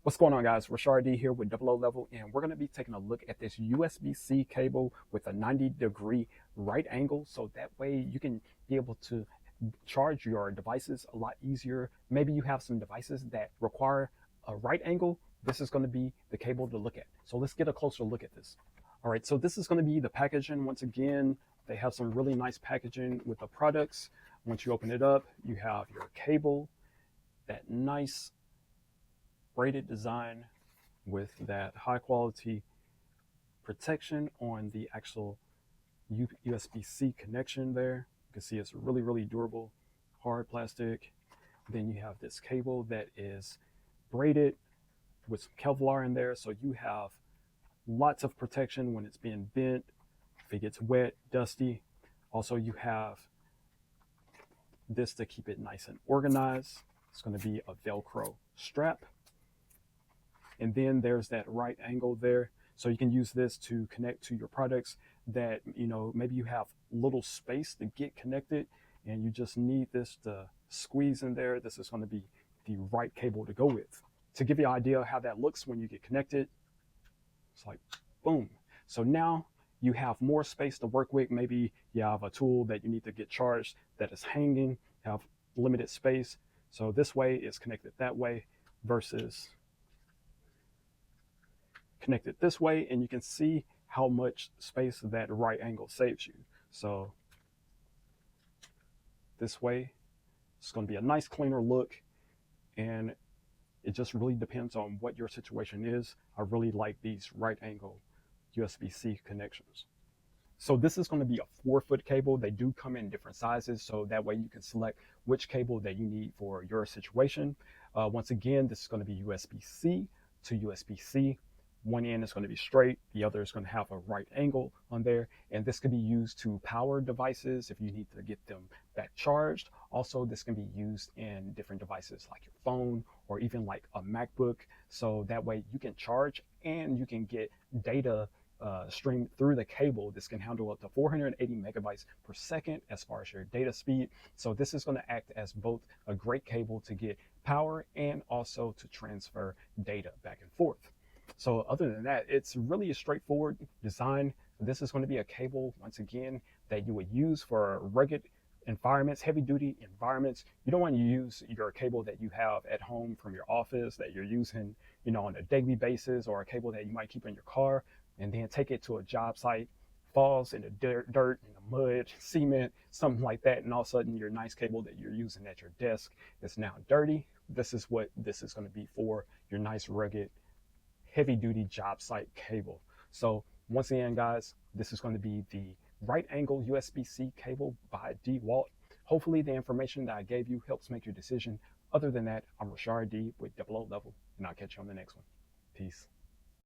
What's going on, guys? Rashard D here with Double O Level, and we're going to be taking a look at this USB-C cable with a 90-degree right angle, so that way you can be able to charge your devices a lot easier. Maybe you have some devices that require a right angle. This is going to be the cable to look at. So let's get a closer look at this. All right, so this is going to be the packaging. Once again, they have some really nice packaging with the products. Once you open it up, you have your cable, that nice braided design with that high quality protection on the actual USB-C connection there. You can see it's really durable, hard plastic. Then you have this cable that is braided with some Kevlar in there, so you have lots of protection when it's being bent, if it gets wet, dusty. Also, you have this to keep it nice and organized. It's going to be a Velcro strap. And then there's that right angle there. So you can use this to connect to your products that, maybe you have little space to get connected and you just need this to squeeze in there. This is going to be the right cable to go with. To give you an idea of how that looks when you get connected, it's like, boom. So now you have more space to work with. Maybe you have a tool that you need to get charged that is hanging, have limited space. So this way is connected that way versus connected this way, and you can see how much space that right angle saves you. So this way, it's going to be a nice cleaner look, and it just really depends on what your situation is. I really like these right angle USB-C connections. So this is going to be a 4-foot cable. They do come in different sizes, so that way you can select which cable that you need for your situation. Once again, this is going to be USB-C to USB-C. One end is going to be straight, the other is going to have a right angle on there, and this can be used to power devices if you need to get them back charged. Also, this can be used in different devices like your phone or even like a MacBook, so that way you can charge and you can get data streamed through the cable. This can handle up to 480 megabytes per second as far as your data speed. So this is going to act as both a great cable to get power and also to transfer data back and forth. So other than that, it's really a straightforward design. This is going to be a cable, once again, that you would use for rugged environments, heavy duty environments. You don't want to use your cable that you have at home from your office that you're using, on a daily basis, or a cable that you might keep in your car and then take it to a job site, falls in the dirt, in the mud, cement, something like that, and all of a sudden your nice cable that you're using at your desk is now dirty. This is what this is going to be for, your nice rugged heavy duty job site cable. So once again, guys, this is going to be the right angle USB-C cable by DeWalt. Hopefully the information that I gave you helps make your decision. Other than that, I'm Rashard D with Double O Level, and I'll catch you on the next one. Peace.